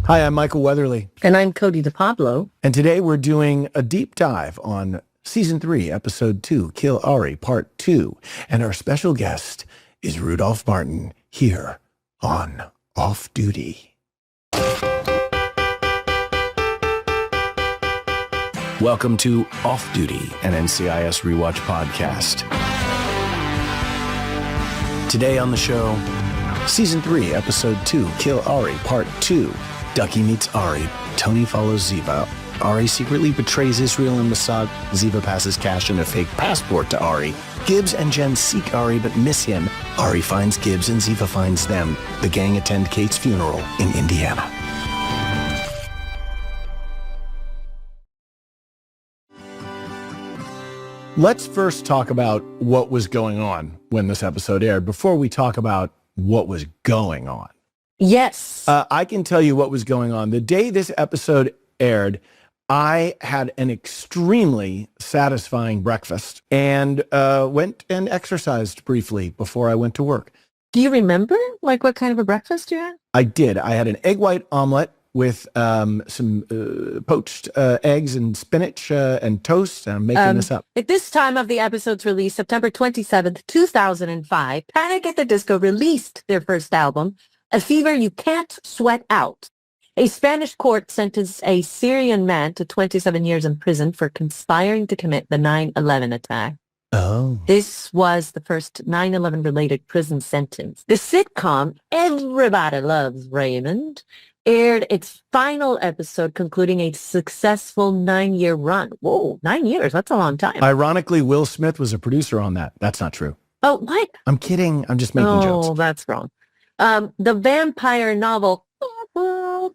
Hi, I'm Michael Weatherly. And I'm Cote de Pablo. And today we're doing a deep dive on Season 3, Episode 2, Kill Ari, Part 2. And our special guest is Rudolph Martin here on Off Duty. Welcome to Off Duty, an NCIS rewatch podcast. Today on the show, Season 3, Episode 2, Kill Ari, Part 2. Ducky meets Ari. Tony follows Ziva. Ari secretly betrays Israel and Mossad. Ziva passes cash and a fake passport to Ari. Gibbs and Jen seek Ari but miss him. Ari finds Gibbs and Ziva finds them. The gang attend Kate's funeral in Indiana. Let's first talk about what was going on when this episode aired before we talk about what was going on. Yes. I can tell you what was going on. The day this episode aired, I had an extremely satisfying breakfast and went and exercised briefly before I went to work. Do you remember what kind of a breakfast you had? I did. I had an egg white omelet with some poached eggs and spinach and toast. I'm making this up. At this time of the episode's release, September 27th, 2005, Panic at the Disco released their first album, A Fever You Can't Sweat Out. A Spanish court sentenced a Syrian man to 27 years in prison for conspiring to commit the 9/11 attack. Oh. This was the first 9/11 related prison sentence. The sitcom Everybody Loves Raymond aired its final episode, concluding a successful 9-year run. Whoa, 9 years. That's a long time. Ironically, Will Smith was a producer on that. That's not true. Oh, what? I'm kidding. I'm just making jokes. Oh, that's wrong. The vampire novel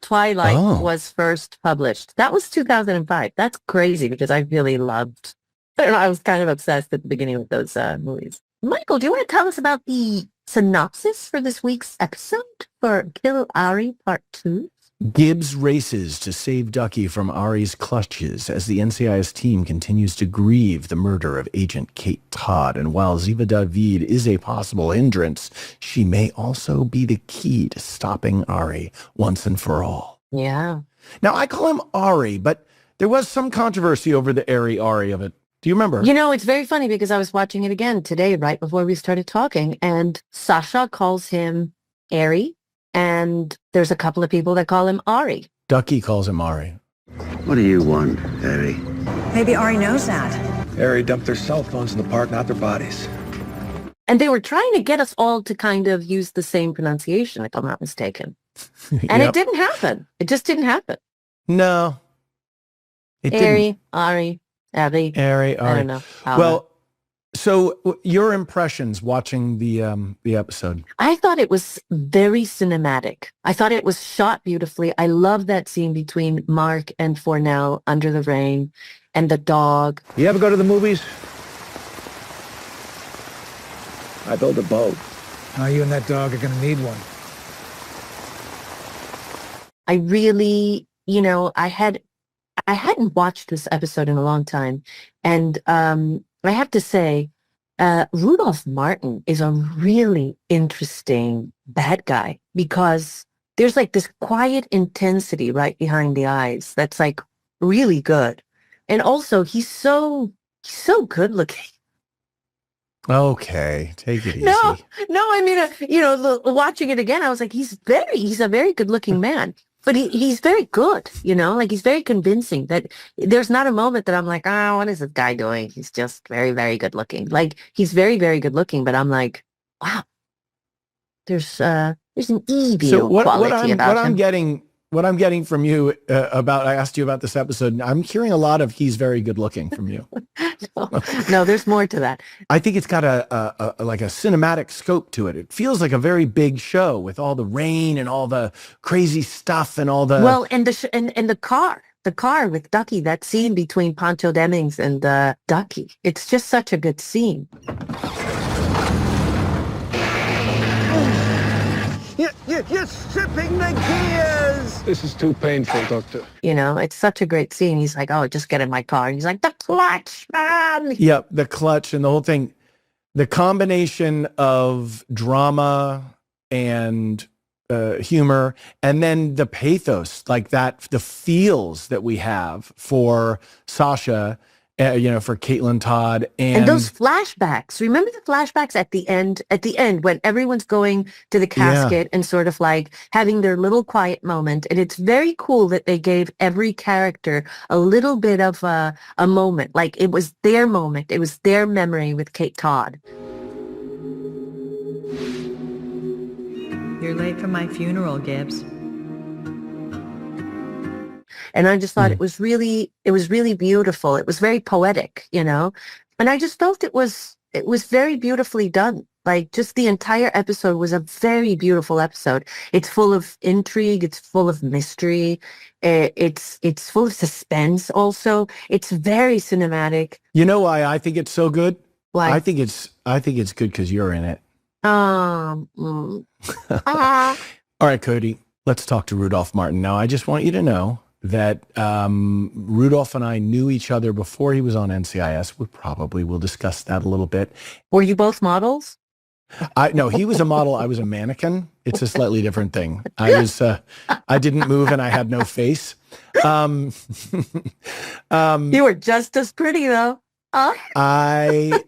Twilight was first published. That was 2005. That's crazy because I really loved, I was kind of obsessed at the beginning with those movies. Michael, do you want to tell us about the synopsis for this week's episode for Kill Ari Part 2? Gibbs races to save Ducky from Ari's clutches as the NCIS team continues to grieve the murder of Agent Kate Todd. And while Ziva David is a possible hindrance, she may also be the key to stopping Ari once and for all. Yeah. Now, I call him Ari, but there was some controversy over the Ari of it. Do you remember? You know, it's very funny because I was watching it again today, right before we started talking, and Sasha calls him Ari. And there's a couple of people that call him Ari. Ducky calls him Ari. What do you want, Ari? Maybe Ari knows that. Ari dumped their cell phones in the park, not their bodies. And they were trying to get us all to kind of use the same pronunciation, if I'm not mistaken. And It didn't happen. It just didn't happen. No. It Ari, Ari, Ari. Ari. I don't know. Well, so your impressions watching the episode? I thought it was very cinematic. I thought it was shot beautifully. I love that scene between Mark and Fornell under the rain and the dog. You ever go to the movies? I built a boat. Now you and that dog are going to need one. I really, I hadn't watched this episode in a long time. And I have to say, Rudolph Martin is a really interesting bad guy because there's like this quiet intensity right behind the eyes that's like really good. And also he's so good looking. Okay, take it easy. No, I mean, watching it again, I was like, he's a very good looking man. But he's very good, like he's very convincing that there's not a moment that I'm like, what is this guy doing? He's just very, very good looking. Like he's very, very good looking, but I'm like, wow, there's an evil quality about him. What I'm getting from you I asked you about this episode. I'm hearing a lot of he's very good looking from you. No, there's more to that. I think it's got a like a cinematic scope to it. It feels like a very big show with all the rain and all the crazy stuff and all the and the car with Ducky. That scene between Pancho Demings and Ducky. It's just such a good scene. You're stripping the gears! This is too painful, Doctor. It's such a great scene. He's like, just get in my car. And he's like, the clutch, man! Yep, the clutch and the whole thing. The combination of drama and humor, and then the pathos, like that, the feels that we have for Sasha, for Caitlin Todd, And those flashbacks. Remember the flashbacks at the end? At the end, when everyone's going to the casket and sort of like having their little quiet moment. And it's very cool that they gave every character a little bit of a moment. Like it was their moment. It was their memory with Kate Todd. You're late for my funeral, Gibbs. And I just thought it was really beautiful. It was very poetic, And I just felt it was very beautifully done. Like just the entire episode was a very beautiful episode. It's full of intrigue. It's full of mystery. It's full of suspense also. It's very cinematic. You know why I think it's so good? Why? I think it's good because you're in it. Ah. All right, Cody, let's talk to Rudolph Martin. Now, I just want you to know that Rudolph and I knew each other before he was on NCIS. We'll discuss that a little bit. Were you both models? No, he was a model. I was a mannequin. It's a slightly different thing. I didn't move and I had no face. You were just as pretty though. I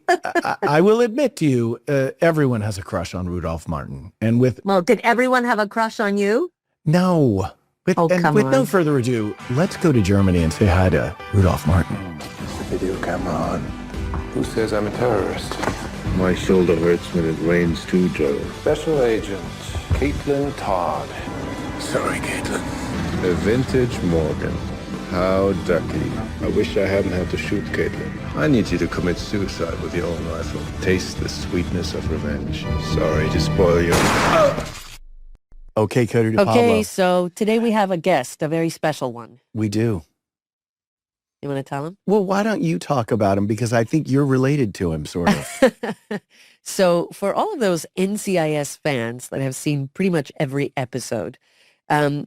will admit to you, everyone has a crush on Rudolph Martin. Well, did everyone have a crush on you? No. With no further ado, let's go to Germany and say hi to Rudolph Martin. Is the video camera on? Who says I'm a terrorist? My shoulder hurts when it rains too, Joe. Special Agent Caitlin Todd. Sorry, Caitlin. A vintage Morgan. How ducky. I wish I hadn't had to shoot Caitlin. I need you to commit suicide with your own rifle. Taste the sweetness of revenge. Sorry to spoil your... Okay, Cody to Pablo. Okay, so today we have a guest, a very special one. We do. You want to tell him? Well, why don't you talk about him? Because I think you're related to him, sort of. So for all of those NCIS fans that have seen pretty much every episode,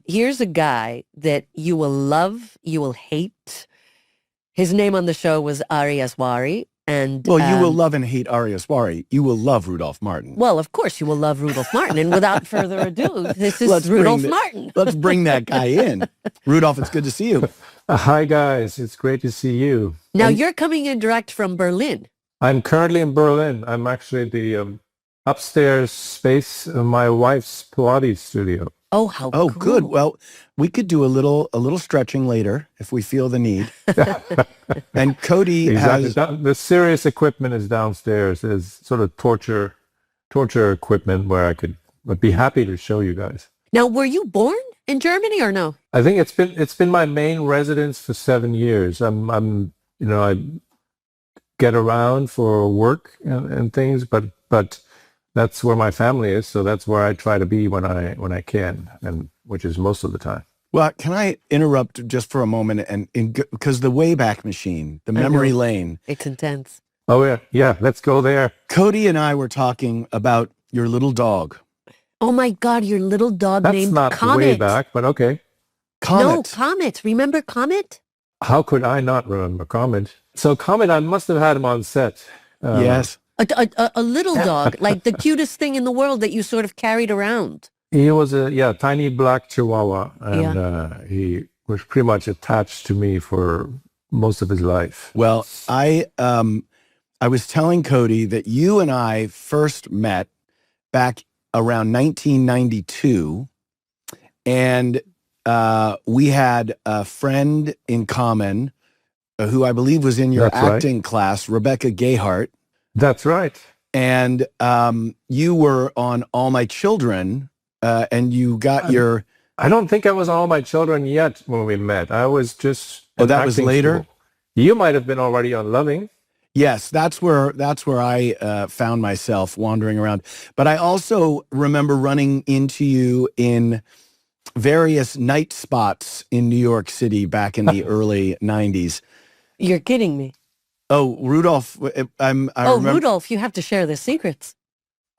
here's a guy that you will love, you will hate. His name on the show was Ari Haswari. And, well, you will love and hate Ari Haswari. You will love Rudolph Martin. Well, of course, you will love Rudolph Martin. And without further ado, this is Rudolph Martin. Let's bring that guy in. Rudolph, it's good to see you. Hi, guys. It's great to see you. Now, you're coming in direct from Berlin. I'm currently in Berlin. I'm actually the upstairs space of my wife's Pilates studio. Oh, how cool. Good. Well, we could do a little stretching later if we feel the need. And Cody has... The serious equipment is downstairs. There's sort of torture equipment where I'd be happy to show you guys. Now, were you born in Germany or no? I think it's been my main residence for 7 years. I get around for work and things, but that's where my family is, so that's where I try to be when I can, and which is most of the time. Well, can I interrupt just for a moment, because the Wayback Machine, the memory lane, it's intense. Oh yeah, let's go there. Cody and I were talking about your little dog. Oh my God, your little dog named Comet. That's not way back, but okay. Comet. No, Comet. Remember Comet? How could I not remember Comet? So Comet, I must have had him on set. Yes. A little dog, like the cutest thing in the world that you sort of carried around. He was a tiny black Chihuahua, and he was pretty much attached to me for most of his life. Well, I was telling Cody that you and I first met back around 1992, and we had a friend in common who I believe was in your acting class, Rebecca Gayhart. That's right. And you were on All My Children, and you got your... I don't think I was All My Children yet when we met. I was just... Oh, that was later? School. You might have been already on Loving. Yes, that's where I found myself wandering around. But I also remember running into you in various night spots in New York City back in the early 90s. You're kidding me. Oh, Rudolph, Rudolph, you have to share the secrets.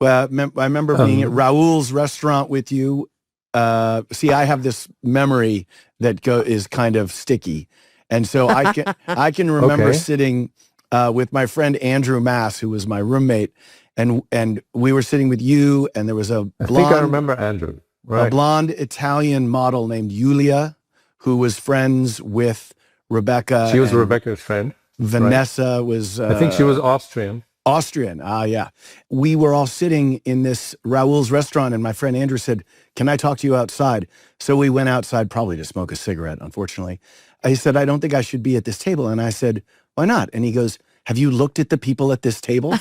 Well, I remember being at Raoul's restaurant with you. See, I have this memory that is kind of sticky. And so I can remember sitting with my friend Andrew Mass, who was my roommate, and we were sitting with you, and there was a blonde... I think I remember Andrew. Right. blonde Italian model named Yulia, who was friends with Rebecca. She was and Rebecca's friend. Vanessa was I think she was Austrian. Austrian. Yeah. We were all sitting in this Raoul's restaurant, and my friend Andrew said, "Can I talk to you outside?" So we went outside, probably to smoke a cigarette, unfortunately. I said, "I don't think I should be at this table." And I said, "Why not?" And he goes, "Have you looked at the people at this table?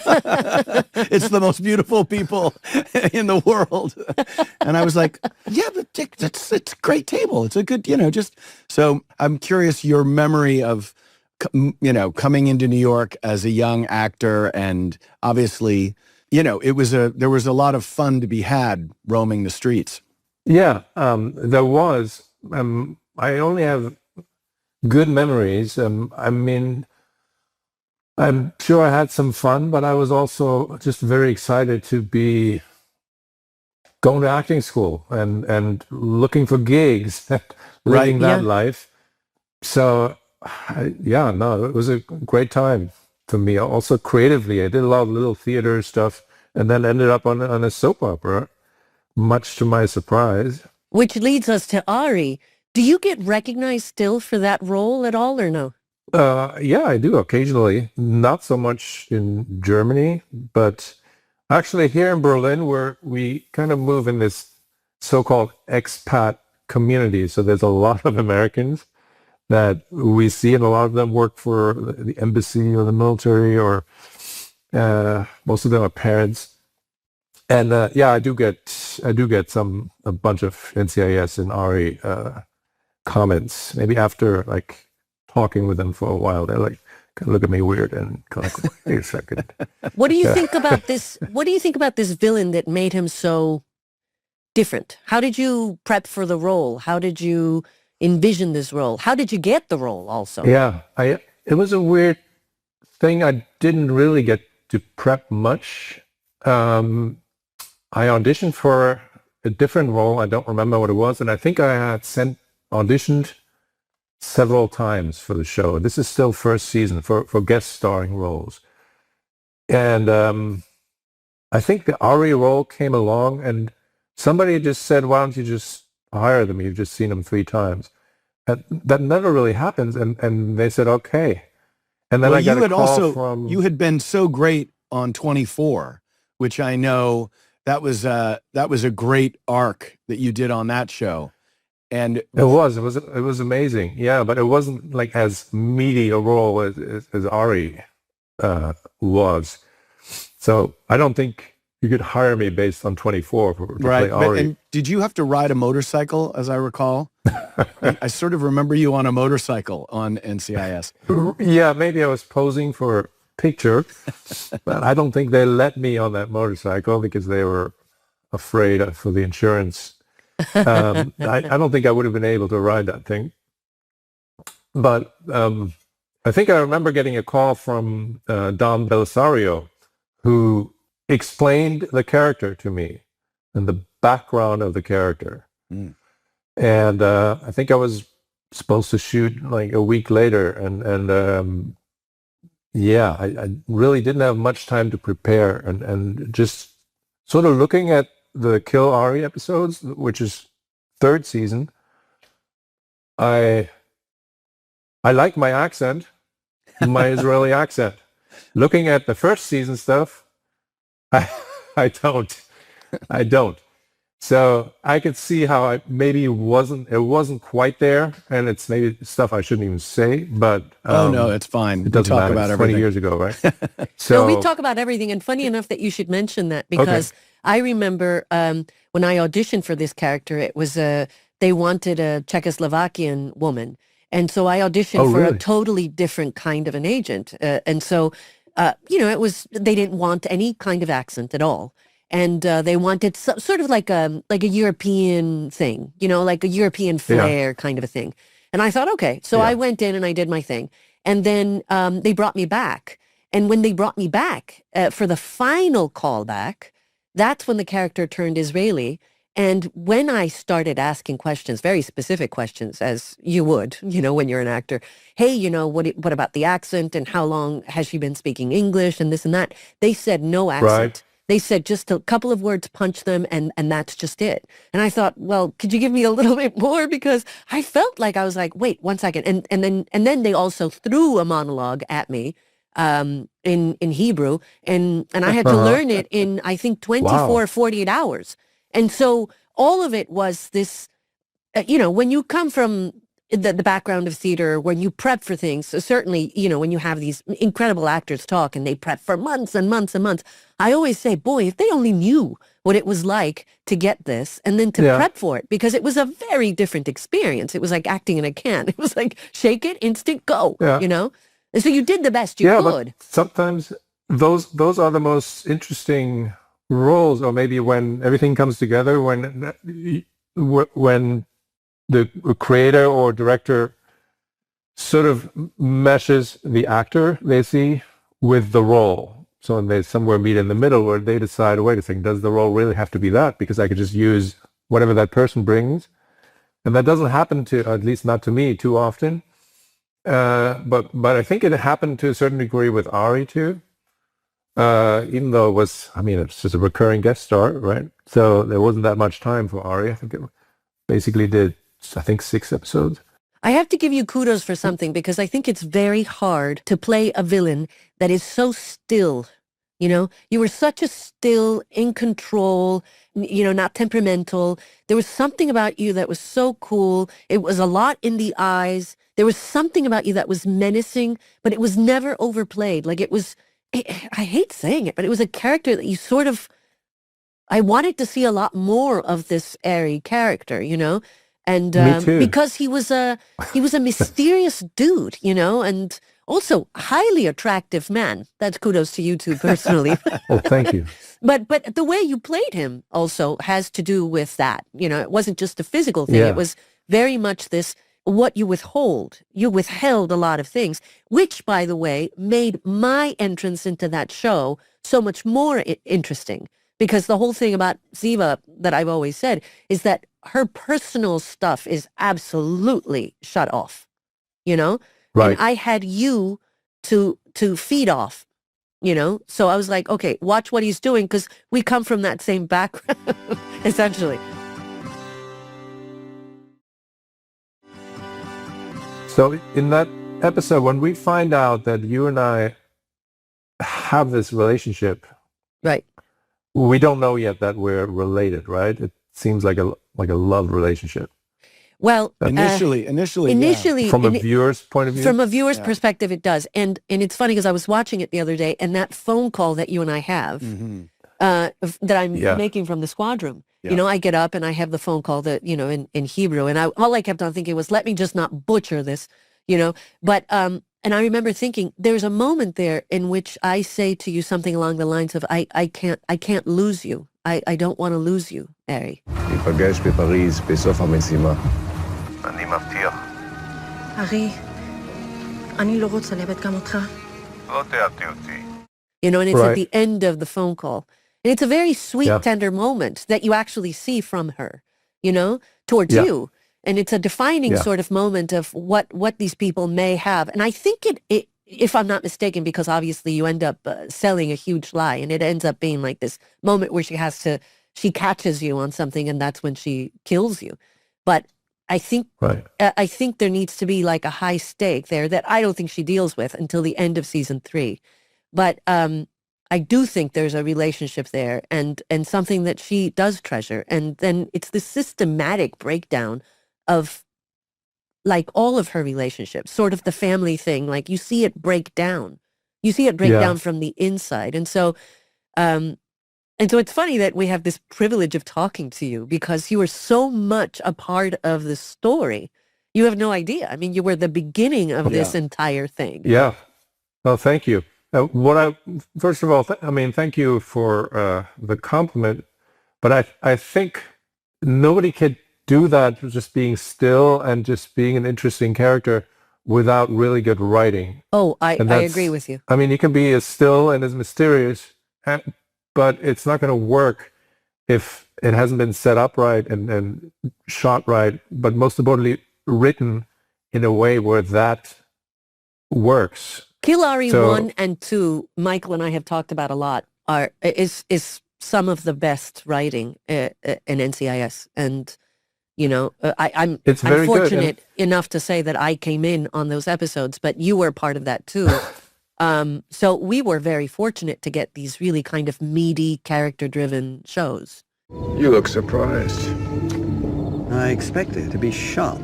It's the most beautiful people in the world." And I was like, "Yeah, but Dick, it's a great table. It's a good, just." So I'm curious your memory of, coming into New York as a young actor, and obviously, there was a lot of fun to be had roaming the streets. Yeah, there was. I only have good memories. I mean, I'm sure I had some fun, but I was also just very excited to be going to acting school and looking for gigs, living that life. So, it was a great time for me. Also creatively, I did a lot of little theater stuff, and then ended up on a soap opera, much to my surprise. Which leads us to Ari. Do you get recognized still for that role at all or no? Yeah, I do occasionally. Not so much in Germany, but actually here in Berlin, where we kind of move in this so-called expat community. So there's a lot of Americans that we see, and a lot of them work for the embassy or the military, or most of them are parents. And I do get a bunch of NCIS and Ari comments. Maybe after like talking with them for a while, they're like, kind of look at me weird and kind of like, wait a second. What do you think about this? What do you think about this villain that made him so different? How did you prep for the role? How did you envision this role? How did you get the role also? Yeah, it was a weird thing. I didn't really get to prep much. I auditioned for a different role. I don't remember what it was. And I think I had auditioned several times for the show. This is still first season for guest starring roles. And I think the Ari role came along, and somebody just said, "Why don't you just hire them? You've just seen them 3 times." And that never really happens. And they said, "Okay." And then I got a call from... You had been so great on 24, which I know that was a great arc that you did on that show. And it was amazing. Yeah, but it wasn't like as meaty a role as Ari was. So I don't think you could hire me based on 24 to play Ari. And did you have to ride a motorcycle, as I recall? I sort of remember you on a motorcycle on NCIS. Yeah, maybe I was posing for a picture, but I don't think they let me on that motorcycle because they were afraid for the insurance. I don't think I would have been able to ride that thing. But I think I remember getting a call from Don Belisario, who explained the character to me and the background of the character. Mm. And I think I was supposed to shoot like a week later. And I really didn't have much time to prepare. And just sort of looking at the Kill Ari episodes, which is 3rd season, I like my accent, my Israeli accent. Looking at the 1st season stuff, I don't. So I could see how it wasn't quite there, and it's maybe stuff I shouldn't even say, but no, it's fine. It doesn't matter. About it's 20 years ago, right? So we talk about everything, and funny enough that you should mention that, because I remember when I auditioned for this character, it was they wanted a Czechoslovakian woman, and so I auditioned for a totally different kind of an agent, and so it was, they didn't want any kind of accent at all. And they wanted sort of like a European thing, like a European flair kind of a thing. And I thought, okay. So I went in and I did my thing. And then they brought me back. And when they brought me back for the final callback, that's when the character turned Israeli. And when I started asking questions, very specific questions, as you would, when you're an actor, hey, what about the accent, and how long has she been speaking English and this and that? They said no accent. Right. They said just a couple of words, punch them, and that's just it. And I thought, well, could you give me a little bit more? Because I felt like I was like, wait, 1 second. And then they also threw a monologue at me in Hebrew, and I had to learn it in, I think, 24 or 48 hours. And so all of it was this, when you come from the background of theater, when you prep for things, so certainly, when you have these incredible actors talk and they prep for months and months and months, I always say, boy, if they only knew what it was like to get this and then to prep for it, because it was a very different experience. It was like acting in a can. It was like, shake it, instant, go, And so you did the best you could. But sometimes those are the most interesting roles, or maybe when everything comes together, when the creator or director sort of meshes the actor they see with the role. So they somewhere meet in the middle where they decide, wait a second, does the role really have to be that? Because I could just use whatever that person brings. And that doesn't happen at least not to me, too often. But I think it happened to a certain degree with Ari too. Even though it's just a recurring guest star, right? So there wasn't that much time for Ari. I think it basically did, 6 episodes. I have to give you kudos for something, because I think it's very hard to play a villain that is so still. You were such a still, in control, not temperamental. There was something about you that was so cool. It was a lot in the eyes. There was something about you that was menacing, but it was never overplayed. Like it was, I hate saying it, but it was a character that you sort of, I wanted to see a lot more of this Ari character, And because he was a mysterious dude, and also highly attractive man. That's kudos to you two personally. Oh, thank you. But the way you played him also has to do with that. It wasn't just a physical thing. It was very much this, what you withhold. You withheld a lot of things, which, by the way, made my entrance into that show so much more interesting. Because the whole thing about Ziva that I've always said is that her personal stuff is absolutely shut off, Right. And I had you to feed off, So I was like, okay, watch what he's doing, because we come from that same background, essentially. So in that episode, when we find out that you and I have this relationship, right? We don't know yet that we're related, right? It seems like a love relationship. Well, initially, from a viewer's point of view, from a viewer's perspective, it does. And it's funny because I was watching it the other day, and that phone call that you and I have, that I'm making from the squad room. Yeah. I get up and I have the phone call that in Hebrew, and all I kept on thinking was, let me just not butcher this, But and I remember thinking, there's a moment there in which I say to you something along the lines of, I can't lose you. I don't want to lose you, Ari. ניפגש בפריז בסוף המשימה. אני מבטיח. ארי, אני לא רוצה לאבד גם אותך. לא תיאבתי אותי. And it's at the end of the phone call. And it's a very sweet, tender moment that you actually see from her, towards you. And it's a defining sort of moment of what these people may have. And I think it if I'm not mistaken, because obviously you end up selling a huge lie, and it ends up being like this moment where she catches you on something, and that's when she kills you. But I think there needs to be like a high stake there that I don't think she deals with until the end of season 3. But I do think there's a relationship there, and something that she does treasure. And then it's the systematic breakdown of like all of her relationships, sort of the family thing. Like you see it break down. You see it break down from the inside. And so it's funny that we have this privilege of talking to you, because you are so much a part of the story. You have no idea. I mean, you were the beginning of this entire thing. Yeah. Well, thank you. First of all, thank you for the compliment. But I think nobody could do that, just being still and just being an interesting character without really good writing. Oh, I agree with you. I mean, you can be as still and as mysterious, but it's not going to work if it hasn't been set up right and shot right, but most importantly, written in a way where that works. Kill Ari 1 and 2, Michael and I have talked about a lot is some of the best writing in NCIS. And, I'm It's very good. fortunate enough to say that I came in on those episodes, but you were part of that too. So we were very fortunate to get these really kind of meaty, character-driven shows. You look surprised. I expected to be shot.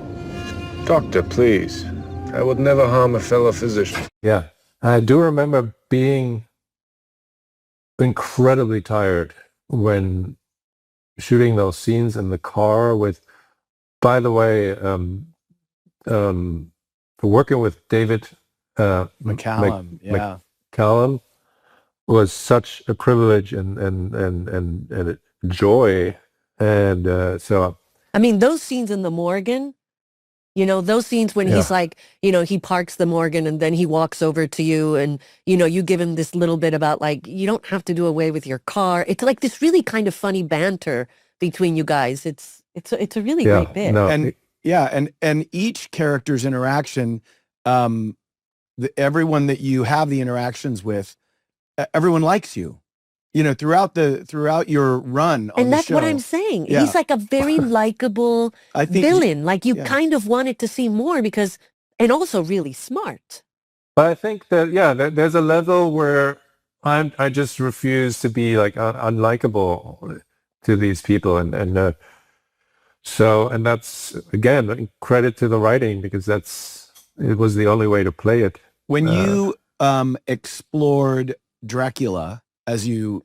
Doctor, please. I would never harm a fellow physician. Yeah. I do remember being incredibly tired when shooting those scenes in the car with, by the way, working with David McCallum, yeah. McCallum was such a privilege and a joy. And so... I mean, those scenes in the Morgan, those scenes when he's like, he parks the Morgan and then he walks over to you and, you give him this little bit about like, you don't have to do away with your car. It's like this really kind of funny banter between you guys. It's a really great bit. No, and each character's interaction, everyone that you have the interactions with, everyone likes you. Throughout your run on and that's the show. what I'm saying. Yeah. He's like a very likable villain. Like you kind of wanted to see more and also really smart. But I think that, there's a level where I just refuse to be like unlikable to these people. And that's, again, credit to the writing because it was the only way to play it. When you explored Dracula, as you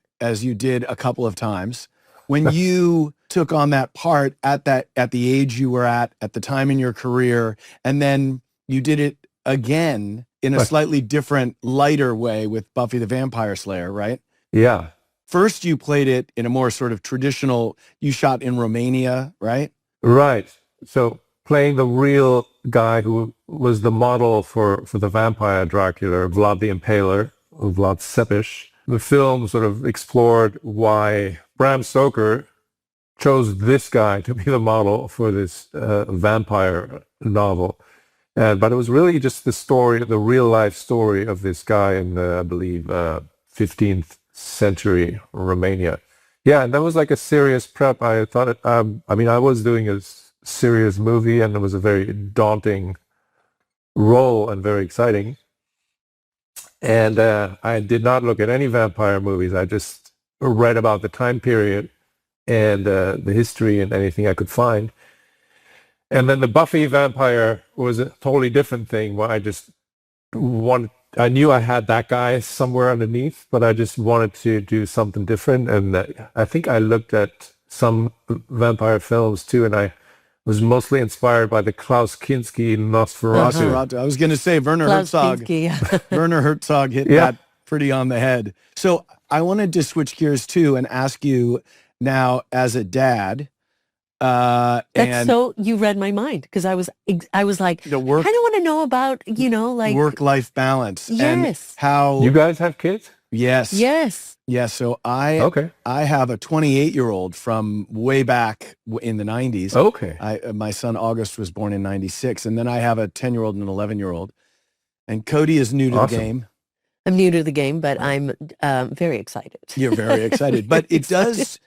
did a couple of times, when you took on that part at the age you were at the time in your career, and then you did it again in a slightly different, lighter way with Buffy the Vampire Slayer, right? Yeah. First, you played it in a more sort of traditional, you shot in Romania, right? Right. So playing the real guy who was the model for the vampire Dracula, Vlad the Impaler, Vlad Tepes. The film sort of explored why Bram Stoker chose this guy to be the model for this vampire novel. But it was really just the real life story of this guy in, I believe, 15th century Romania. Yeah, and that was like a serious prep. I thought I was doing a serious movie and it was a very daunting role and very exciting. And I did not look at any vampire movies. I just read about the time period and the history and anything I could find. And then the Buffy vampire was a totally different thing where I knew I had that guy somewhere underneath, but I just wanted to do something different. And I think I looked at some vampire films too, and I was mostly inspired by the Klaus Kinski Nosferatu. I was going to say Werner Herzog. Werner Herzog hit that pretty on the head. So I wanted to switch gears too and ask you now as a dad. So you read my mind because I was like, I don't want to know about, like work-life balance. Yes. And how you guys have kids? Yes. Yes. Yes. So I have a 28-year-old from way back in the 90s. Okay. My son August was born in 96, and then I have a 10-year-old and an 11-year-old. And Cote is new to the game. I'm new to the game, but I'm very excited. You're very excited, but it does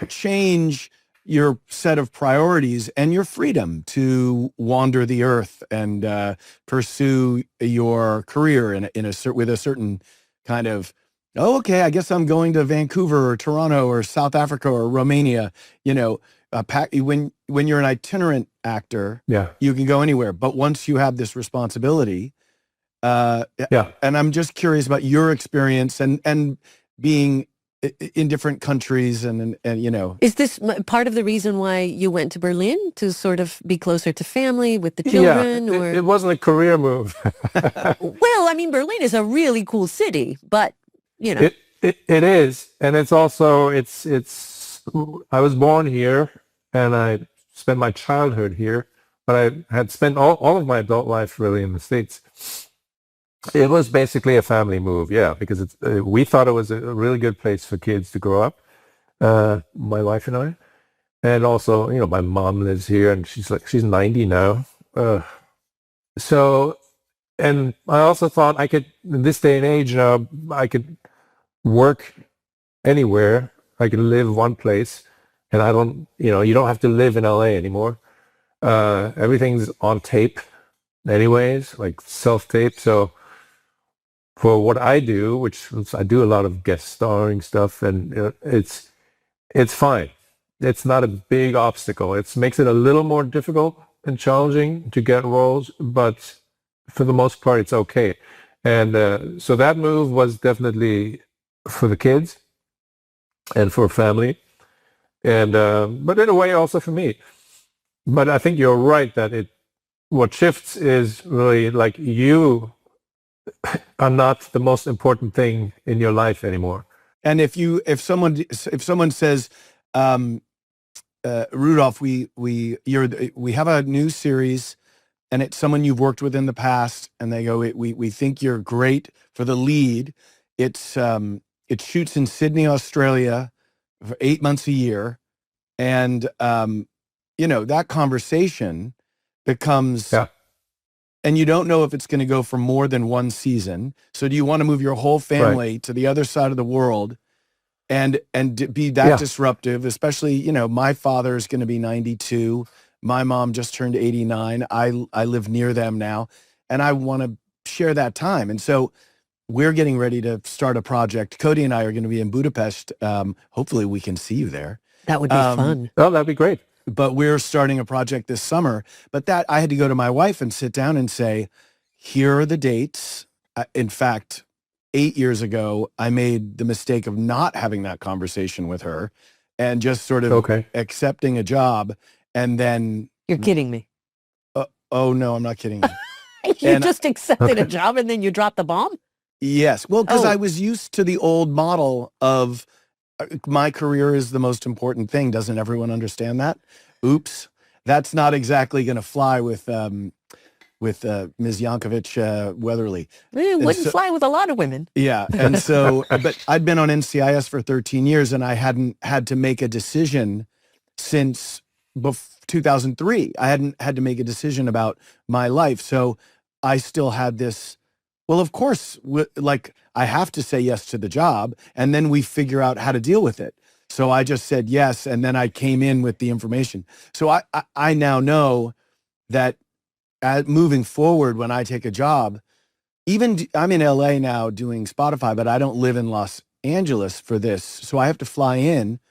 change your set of priorities and your freedom to wander the earth and pursue your career with a certain kind of, I guess I'm going to Vancouver or Toronto or South Africa or Romania. When you're an itinerant actor, you can go anywhere. But once you have this responsibility, and I'm just curious about your experience and being in different countries and Is this part of the reason why you went to Berlin, to sort of be closer to family with the children? Yeah, or it wasn't a career move. Well, I mean, Berlin is a really cool city, but It is, and it's also I was born here and I spent my childhood here, but I had spent all of my adult life really in the States. It was basically a family move, because we thought it was a really good place for kids to grow up, my wife and I. And also, my mom lives here and she's 90 now. And I also thought I could, in this day and age, I could work anywhere. I can live one place, and I don't, you don't have to live in LA anymore. Everything's on tape anyways, like self-tape. So for what I do, which is, I do a lot of guest starring stuff, and it's fine. It's not a big obstacle. It makes it a little more difficult and challenging to get roles, but for the most part, it's okay. And so that move was definitely for the kids and for family, and but in a way also for me. But I think you're right that what shifts is really like you are not the most important thing in your life anymore. And if someone says, Rudolph, we have a new series, and it's someone you've worked with in the past, and they go, we think you're great for the lead. It shoots in Sydney, Australia, for 8 months a year, and that conversation becomes, Yeah. and you don't know if it's going to go for more than one season. So do you want to move your whole family to the other side of the world and be that disruptive? Especially, my father is going to be 92. My mom just turned 89. I live near them now, and I want to share that time. And so we're getting ready to start a project. Cote and I are going to be in Budapest. Hopefully we can see you there. That would be fun. Oh, that'd be great. But we're starting a project this summer. But that I had to go to my wife and sit down and say, here are the dates. In fact, 8 years ago, I made the mistake of not having that conversation with her and just sort of accepting a job. And then... You're kidding me. Oh, no, I'm not kidding you. You just accepted a job and then you dropped the bomb? Yes. Well, because I was used to the old model of my career is the most important thing. Doesn't everyone understand that? Oops. That's not exactly going to fly with Ms. Yankovic Weatherly. It wouldn't fly with a lot of women. Yeah. And so, but I'd been on NCIS for 13 years, and I hadn't had to make a decision since 2003. I hadn't had to make a decision about my life. So I still had this, well, of course, like I have to say yes to the job, and then we figure out how to deal with it. So I just said yes, and then I came in with the information. So I now know that moving forward, when I take a job, even I'm in LA now doing Spotify, but I don't live in Los Angeles for this. So I have to fly in.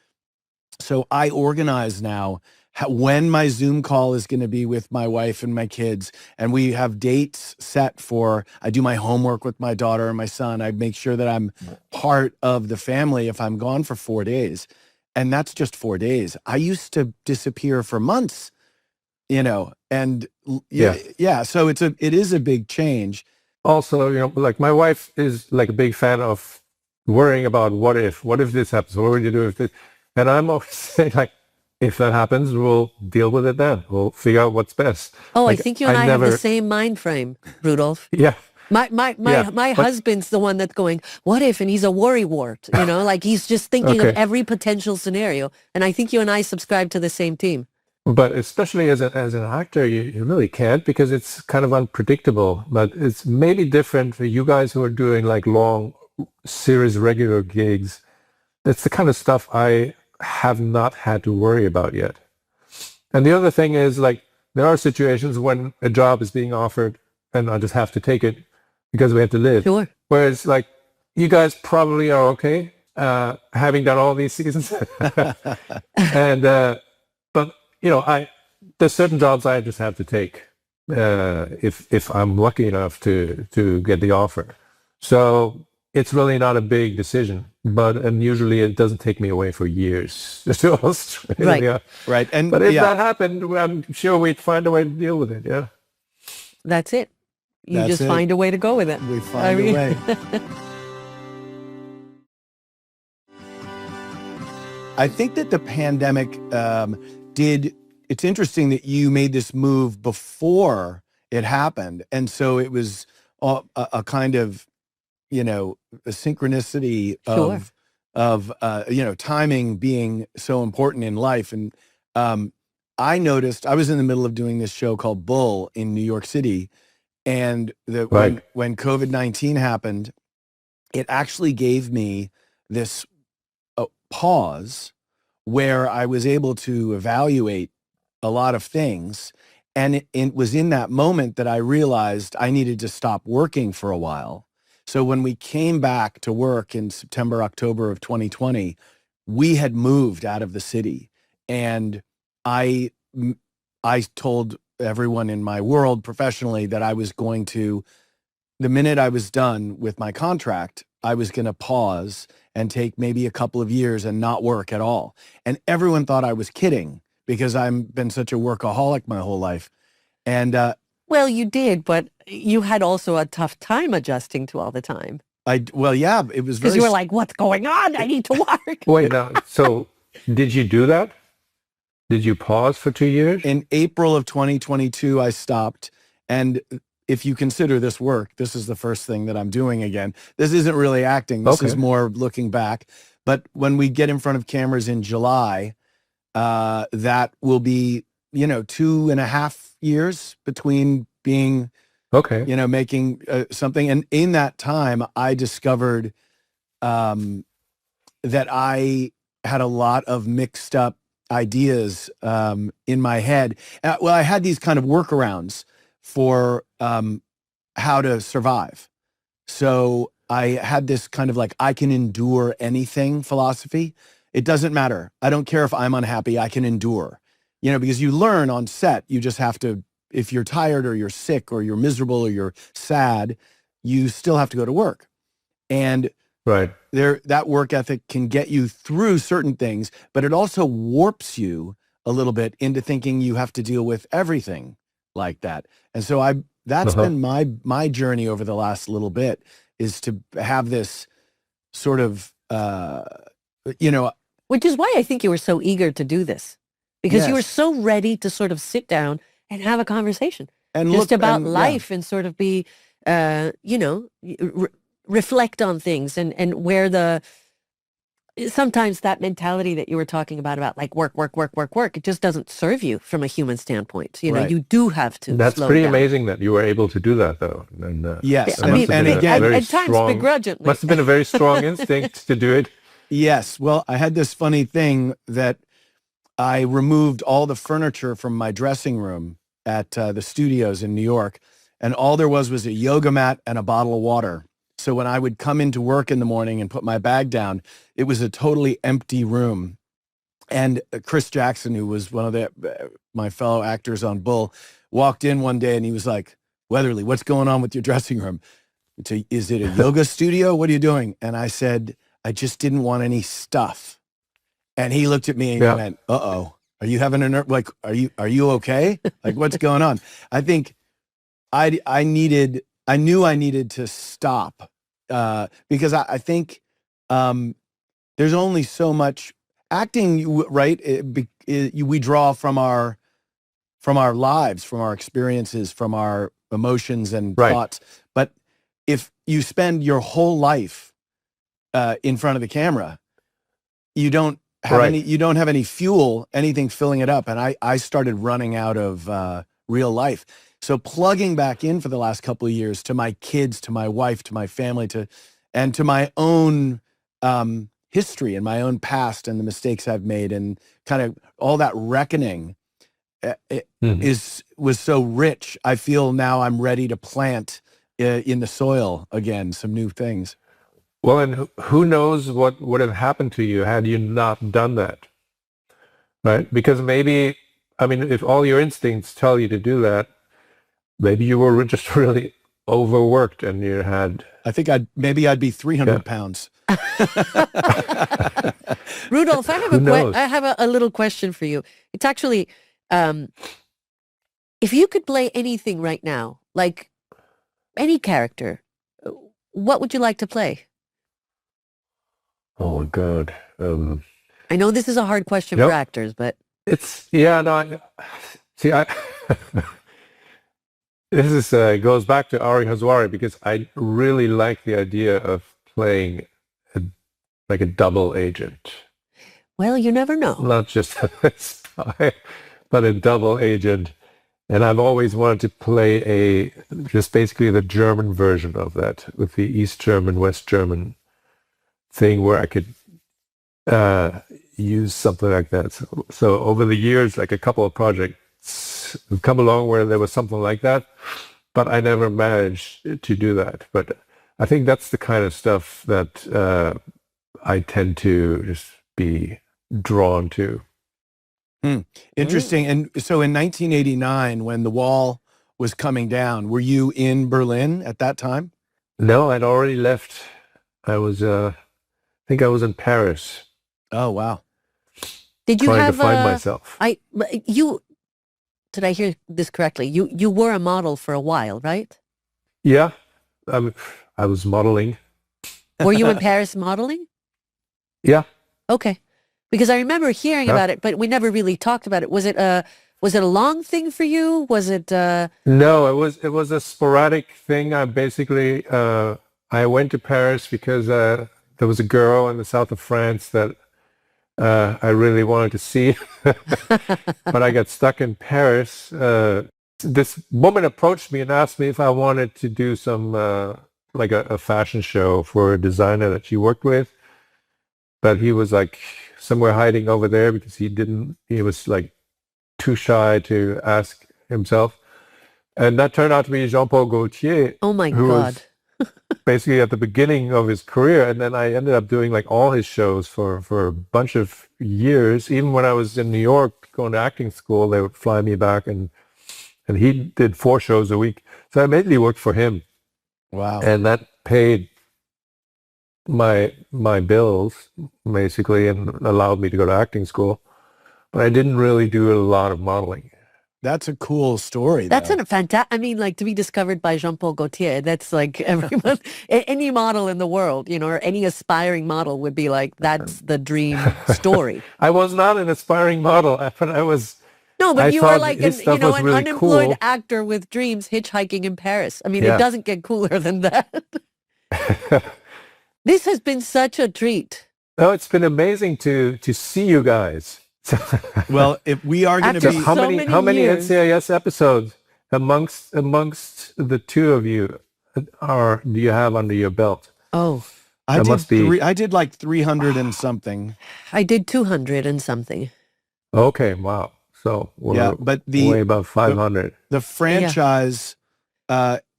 So I organize now when my Zoom call is going to be with my wife and my kids. And we have dates set for, I do my homework with my daughter and my son. I make sure that I'm part of the family if I'm gone for 4 days. And that's just 4 days. I used to disappear for months, and yeah. So it is a big change. Also, like my wife is like a big fan of worrying about what if this happens, what would you do if this? And I'm always saying, like, if that happens, we'll deal with it then. We'll figure out what's best. Oh, like, I think you and I have the same mind frame, Rudolph. Yeah. My husband's the one that's going, what if? And he's a worrywart, like he's just thinking of every potential scenario. And I think you and I subscribe to the same team. But especially as an actor, you really can't, because it's kind of unpredictable. But it's maybe different for you guys who are doing like long series regular gigs. That's the kind of stuff I have not had to worry about yet. And the other thing is, like, there are situations when a job is being offered and I just have to take it because we have to live. Sure. Whereas, like, you guys probably are okay, having done all these seasons. And but there's certain jobs I just have to take if I'm lucky enough to get the offer. So it's really not a big decision, and usually it doesn't take me away for years to Australia. Right. And but if that happened, I'm sure we'd find a way to deal with it. Yeah. That's it. You just find a way to go with it. We find a way. I think that the pandemic it's interesting that you made this move before it happened. And so it was a kind of, a synchronicity of timing being so important in life. And I noticed, I was in the middle of doing this show called Bull in New York City. And when COVID-19 happened, it actually gave me this a pause where I was able to evaluate a lot of things. And it was in that moment that I realized I needed to stop working for a while. So when we came back to work in September, October of 2020, we had moved out of the city. And I told everyone in my world professionally that I was going to, the minute I was done with my contract, I was going to pause and take maybe a couple of years and not work at all. And everyone thought I was kidding because I've been such a workaholic my whole life. And well, you did, but you had also a tough time adjusting to all the time. Well, yeah, it was very... Because you were like, what's going on? I need to work. Wait, now, so did you do that? Did you pause for 2 years? In April of 2022, I stopped. And if you consider this work, this is the first thing that I'm doing again. This isn't really acting. This is more looking back. But when we get in front of cameras in July, that will be, 2.5 years between being, making something. And in that time, I discovered that I had a lot of mixed up ideas in my head. Well, I had these kind of workarounds for how to survive. So I had this kind of like, I can endure anything philosophy. It doesn't matter. I don't care if I'm unhappy, I can endure. Because you learn on set, you just have to, if you're tired or you're sick or you're miserable or you're sad, you still have to go to work. And that work ethic can get you through certain things, but it also warps you a little bit into thinking you have to deal with everything like that. And so that's been my journey over the last little bit, is to have this sort of, Which is why I think you were so eager to do this. Because you were so ready to sort of sit down and have a conversation and just about life and sort of be, reflect on things and where sometimes that mentality that you were talking about like work, it just doesn't serve you from a human standpoint. You do have to. That's slow pretty down. amazing that you were able to do that, though. And yes, I mean, and again, at times begrudgingly. Must have been a very strong instinct to do it. Yes. Well, I had this funny thing that I removed all the furniture from my dressing room at the studios in New York, and all there was a yoga mat and a bottle of water. So when I would come into work in the morning and put my bag down, it was a totally empty room. And Chris Jackson, who was one of my fellow actors on Bull, walked in one day and he was like, "Weatherly, what's going on with your dressing room? Is it a yoga studio? What are you doing?" And I said, "I just didn't want any stuff." And he looked at me and he went, "Uh-oh, are you having are you okay? Like, what's going on?" I think I knew I needed to stop because I think there's only so much acting, right? We draw from our lives, from our experiences, from our emotions and thoughts. But if you spend your whole life in front of the camera, you don't have any fuel, anything filling it up. And I started running out of real life. So plugging back in for the last couple of years to my kids, to my wife, to my family, and to my own history and my own past and the mistakes I've made, and kind of all that reckoning was so rich. I feel now I'm ready to plant in the soil again some new things. Well, and who knows what would have happened to you had you not done that, right? Because maybe, if all your instincts tell you to do that, maybe you were just really overworked and you had... I think I'd be 300 pounds. Rudolph, I have a little question for you. It's actually, if you could play anything right now, like any character, what would you like to play? Oh, God. I know this is a hard question for actors, but... This goes back to Ari Haswari, because I really like the idea of playing like a double agent. Well, you never know. Not just a spy, but a double agent. And I've always wanted to play just basically the German version of that, with the East German, West German thing, where use something like that. So over the years, like a couple of projects have come along where there was something like that, but I never managed to do that. But I think that's the kind of stuff that I tend to just be drawn to. Interesting. And so in 1989, when the wall was coming down, were you in Berlin at that time? No, I'd already left. I was, I think I was in Paris. Oh, wow. Did you trying have to find myself. Did I hear this correctly? You were a model for a while, right? Yeah, I was modeling. Were you in Paris modeling? Yeah. Okay. Because I remember hearing about it, but we never really talked about it. Was it a long thing for you? Was it No, it was a sporadic thing. I basically I went to Paris because there was a girl in the south of France that I really wanted to see, but I got stuck in Paris. This woman approached me and asked me if I wanted to do some like a fashion show for a designer that she worked with, but he was like somewhere hiding over there because he was like too shy to ask himself. And that turned out to be Jean-Paul Gaultier. Oh my who God. was basically at the beginning of his career. And then I ended up doing like all his shows for a bunch of years. Even when I was in New York going to acting school, they would fly me back and he did 4 shows a week. So I mainly worked for him. Wow. And that paid my bills basically and allowed me to go to acting school. But I didn't really do a lot of modeling. That's a cool story. That's though. a fantastic. I mean, like to be discovered by Jean-Paul Gaultier. That's like everyone, any model in the world, or any aspiring model would be like, that's the dream story. I was not an aspiring model, but I was. No, but I you were thought like his an stuff was really unemployed cool. actor with dreams hitchhiking in Paris. I mean, Yeah. it doesn't get cooler than that. This has been such a treat. No, it's been amazing to see you guys. Well, if we are going to After be how so many many years. NCIS episodes amongst the two of you do you have under your belt? Oh, I did like 300 and something. I did 200 and something. Okay, wow. So we're but way above 500. The franchise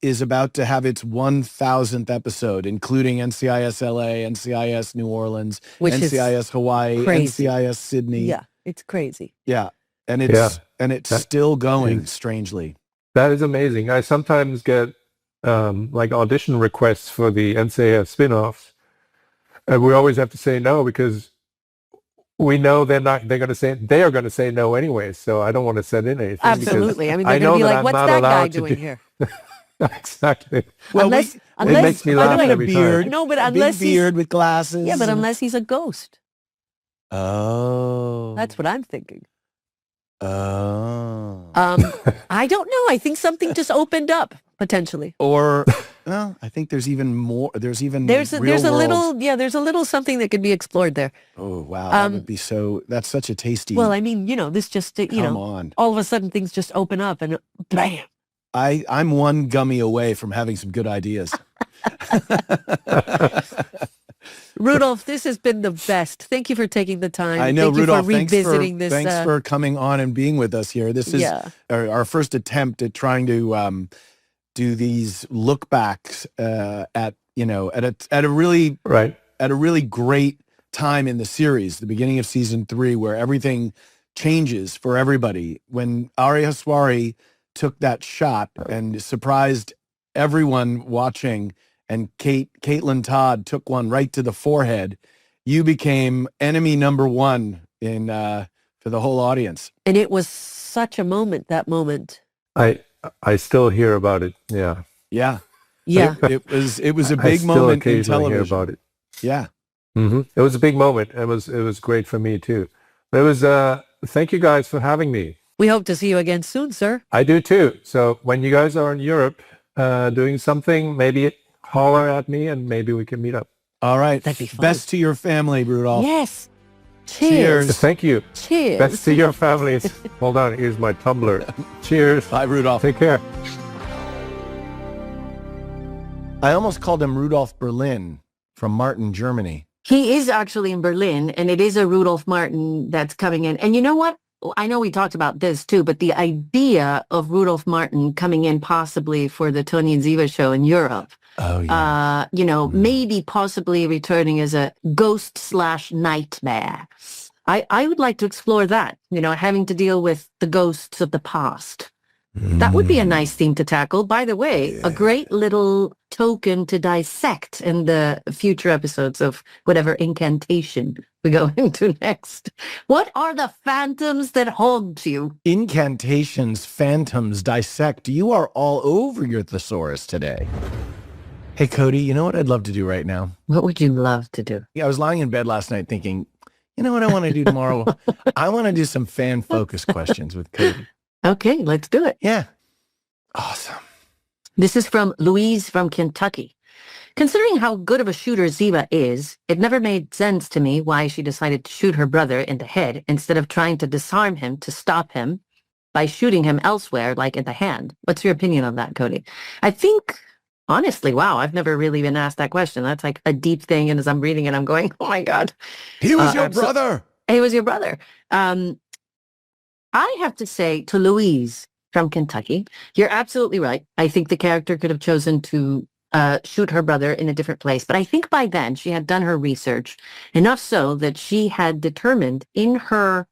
is about to have its 1,000th episode, including NCIS LA, NCIS New Orleans, Which is NCIS Hawaii, crazy. NCIS Sydney. Yeah, it's crazy. Yeah. And it's still going, strangely. That is amazing. I sometimes get like audition requests for the NCIS spin-offs, and we always have to say no because we know they are going to say no anyway. So I don't want to send in anything. Absolutely. I mean, they're I going to know be that like, I'm what's not that guy allowed to doing do- here? Exactly. Well, unless, It makes me laugh a every beard. time. No, but a unless big beard with glasses. Yeah, but unless he's a ghost. Oh. That's what I'm thinking. Oh. I don't know. I think something just opened up potentially. Or, well, I think there's even more. There's even There's a real-world- little something that could be explored there. Oh wow, that would be that's such a tasty. Well, I mean, this just Come on. all of a sudden things just open up and bam. I'm one gummy away from having some good ideas. Rudolph, this has been the best. Thank you for taking the time. I know, Thank Rudolph. you for revisiting this. Thanks for coming on and being with us here. This is our first attempt at trying to do these look backs at a really great time in the series, the beginning of season 3, where everything changes for everybody. When Ari Haswari took that shot and surprised everyone watching, and Caitlin Todd took one right to the forehead, you became enemy number 1 in for the whole audience. And it was such a moment. That moment. I still hear about it. Yeah. Yeah. Yeah. It was a I big still moment in occasionally television. hear about it. Yeah. Mm-hmm. It was a big moment. It was great for me too. It was. Thank you guys for having me. We hope to see you again soon, sir. I do too. So when you guys are in Europe doing something, maybe holler at me and maybe we can meet up. All right. That'd be fun. Best to your family, Rudolph. Yes. Cheers. Thank you. Cheers. Best to your families. Hold on. Here's my tumbler. Cheers. Bye, Rudolph. Take care. I almost called him Rudolph Berlin from Martin, Germany. He is actually in Berlin, and it is a Rudolf Martin that's coming in. And you know what? I know we talked about this too, but the idea of Rudolf Martin coming in possibly for the Tony and Ziva show in Europe, Oh, yeah. maybe possibly returning as a ghost/nightmare. I would like to explore that, having to deal with the ghosts of the past. That would be a nice theme to tackle. By the way, a great little token to dissect in the future episodes of whatever incantation we go into next. What are the phantoms that haunt you? Incantations, phantoms, dissect. You are all over your thesaurus today. Hey, Cody, you know what I'd love to do right now? What would you love to do? Yeah, I was lying in bed last night thinking, you know what I want to do tomorrow? I want to do some fan-focused questions with Cody. Okay, let's do it. Yeah. Awesome. This is from Louise from Kentucky. Considering how good of a shooter Ziva is, it never made sense to me why she decided to shoot her brother in the head instead of trying to disarm him to stop him by shooting him elsewhere, like in the hand. What's your opinion on that, Cody? I think, honestly, wow, I've never really been asked that question. That's like a deep thing, and as I'm reading it, I'm going, oh my God. He was your brother. He was your brother. I have to say to Louise from Kentucky, you're absolutely right. I think the character could have chosen to shoot her brother in a different place. But I think by then she had done her research enough so that she had determined in her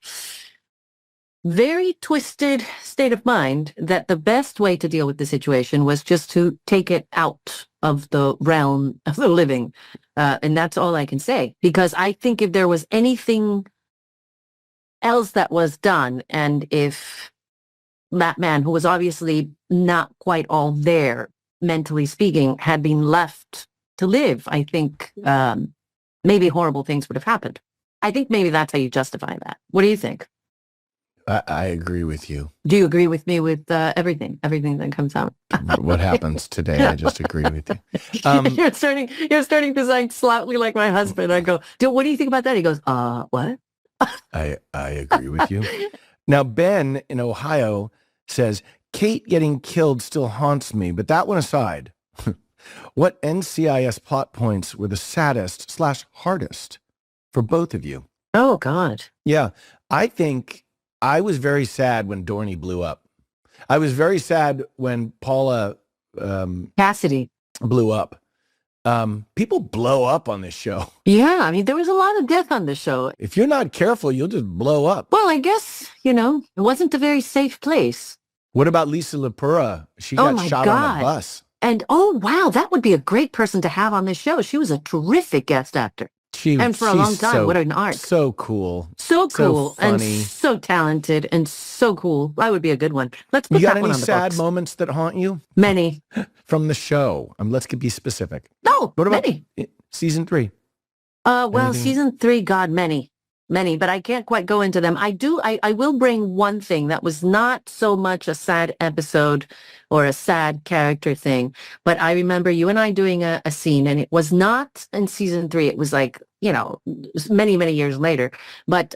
very twisted state of mind that the best way to deal with the situation was just to take it out of the realm of the living. And that's all I can say. Because I think if there was anything else that was done, and if that man, who was obviously not quite all there, mentally speaking, had been left to live, I think maybe horrible things would have happened. I think maybe that's how you justify that. What do you think? I agree with you. Do you agree with me with everything that comes out? What happens today? I just agree with you. You're starting to sound slightly like my husband. I go, what do you think about that? He goes, what? I agree with you. Now, Ben in Ohio says, Kate getting killed still haunts me, but that one aside, what NCIS plot points were the saddest/hardest for both of you? Oh, God. Yeah, I think I was very sad when Dorney blew up. I was very sad when Paula Cassidy blew up. People blow up on this show. Yeah, I mean, there was a lot of death on the show. If you're not careful, you'll just blow up. Well, I guess, it wasn't a very safe place. What about Lisa Lepura? She got shot on a bus. And, oh, wow, that would be a great person to have on this show. She was a terrific guest actor. And for a long time, what an arc. So cool. So cool. So funny. And so talented and so cool. That would be a good one. Let's put that one on the books. You got any sad moments that haunt you? Many. From the show. Let's be specific. No, what about many. Season 3? Well, season 3, God, many, but I can't quite go into them. I will bring one thing that was not so much a sad episode or a sad character thing, but I remember you and I doing a scene, and it was not in season 3. It was like, many, many years later, but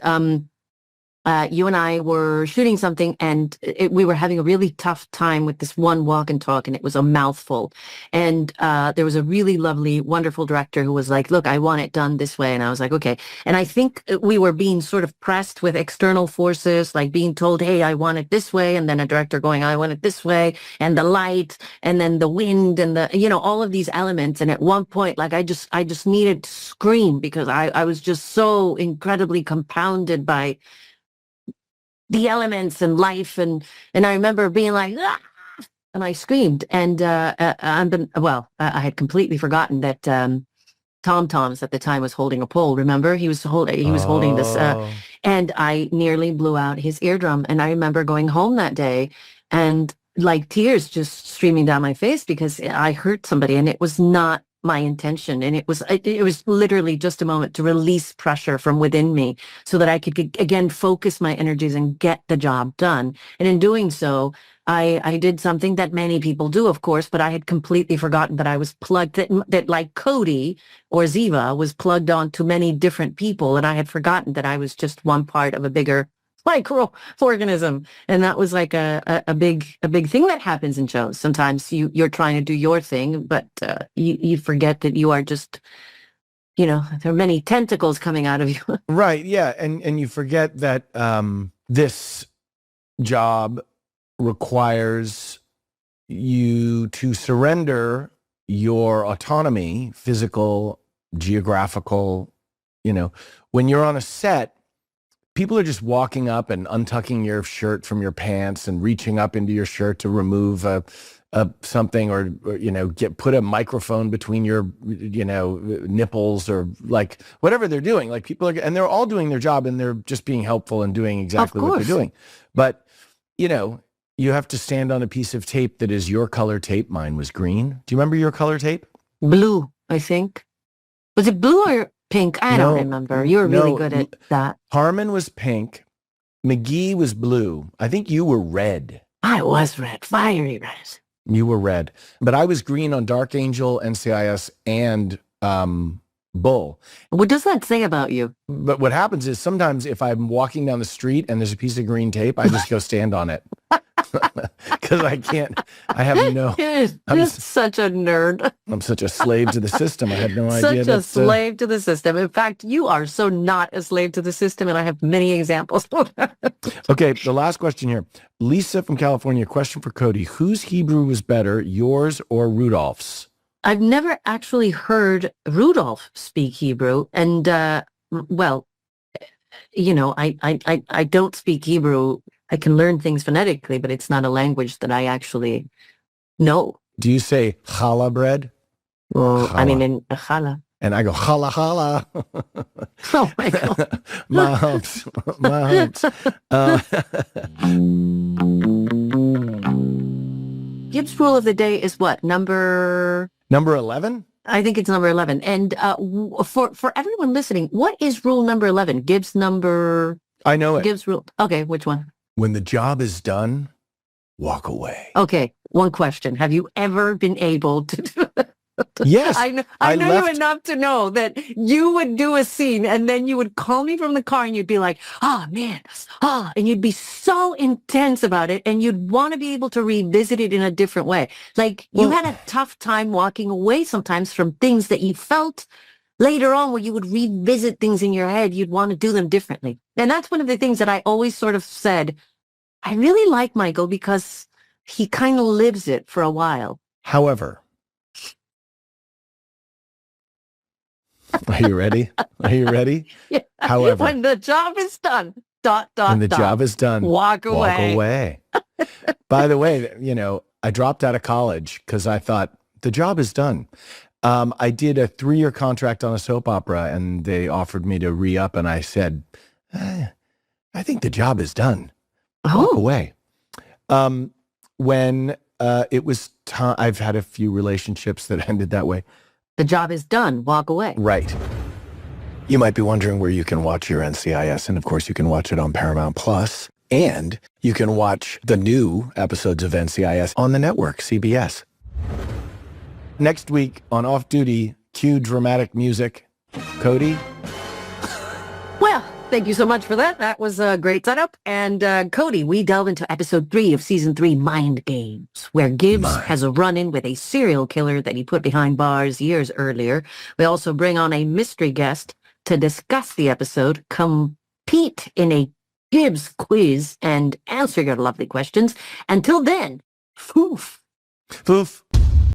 you and I were shooting something, and we were having a really tough time with this one walk and talk, and it was a mouthful. And there was a really lovely, wonderful director who was like, look, I want it done this way. And I was like, okay. And I think we were being sort of pressed with external forces, like being told, hey, I want it this way. And then a director going, I want it this way. And the light, and then the wind, and all of these elements. And at one point, like I just needed to scream, because I was just so incredibly compounded by the elements and life, and I remember being like, ah! And I screamed, and I had completely forgotten that Tom Toms at the time was holding a pole. Remember, he was holding this, and I nearly blew out his eardrum. And I remember going home that day, and like tears just streaming down my face, because I hurt somebody, and it was not my intention. And it was literally just a moment to release pressure from within me so that I could again focus my energies and get the job done. And in doing so, I did something that many people do, of course, but I had completely forgotten that I was plugged, that like Cody or Ziva was plugged on to many different people. And I had forgotten that I was just one part of a bigger microorganism. And that was like a big thing that happens in shows. Sometimes you're trying to do your thing, but you forget that you are just there are many tentacles coming out of you. Right. Yeah. And you forget that this job requires you to surrender your autonomy, physical, geographical. When you're on a set, people are just walking up and untucking your shirt from your pants and reaching up into your shirt to remove something or put a microphone between your nipples or like whatever they're doing. Like people are, and they're all doing their job and they're just being helpful and doing exactly what they're doing. But you have to stand on a piece of tape that is your color tape. Mine was green. Do you remember your color tape? Blue, I think. Was it blue or pink? I don't remember. You were really good at that. Harmon was pink. McGee was blue. I think you were red. I was red. Fiery red. You were red. But I was green on Dark Angel, NCIS, and Bull. What does that say about you? But what happens is sometimes if I'm walking down the street and there's a piece of green tape, I just go stand on it. Because I have no... You're such a nerd. I'm such a slave to the system. I had no idea. Such a slave to the system. In fact, you are so not a slave to the system, and I have many examples. Okay, the last question here. Lisa from California, question for Cote. Whose Hebrew was better, yours or Rudolph's? I've never actually heard Rudolph speak Hebrew, and I don't speak Hebrew. I can learn things phonetically, but it's not a language that I actually know. Do you say challah bread? Well, challah. I mean, in challah. And I go, challah, challah. Oh, my God. My humps. My humps. Gibbs rule of the day is what? Number 11? I think it's number 11. And for everyone listening, what is rule number 11? Gibbs number... I know it. Gibbs rule. Okay, which one? When the job is done, walk away. Okay, one question. Have you ever been able to do that? Yes. I know you enough to know that you would do a scene and then you would call me from the car and you'd be like, man, and you'd be so intense about it and you'd want to be able to revisit it in a different way. Like you had a tough time walking away sometimes from things that you felt later on where you would revisit things in your head, you'd want to do them differently. And that's one of the things that I always sort of said, I really like Michael because he kind of lives it for a while. However, are you ready? Are you ready? Yeah. However, when the job is done, when the job is done, walk away. Walk away. By the way, I dropped out of college because I thought the job is done. I did a 3-year contract on a soap opera and they offered me to re-up and I said, I think the job is done. Walk away. When it was time, I've had a few relationships that ended that way. The job is done. Walk away. Right. You might be wondering where you can watch your NCIS. And of course, you can watch it on Paramount Plus. And you can watch the new episodes of NCIS on the network, CBS. Next week on Off Duty, cue dramatic music. Cote? Well, thank you so much for that. That was a great setup. And Cote, we delve into episode 3 of season 3, Mind Games, where Gibbs has a run-in with a serial killer that he put behind bars years earlier. We also bring on a mystery guest to discuss the episode, compete in a Gibbs quiz, and answer your lovely questions. Until then, foof. Foof.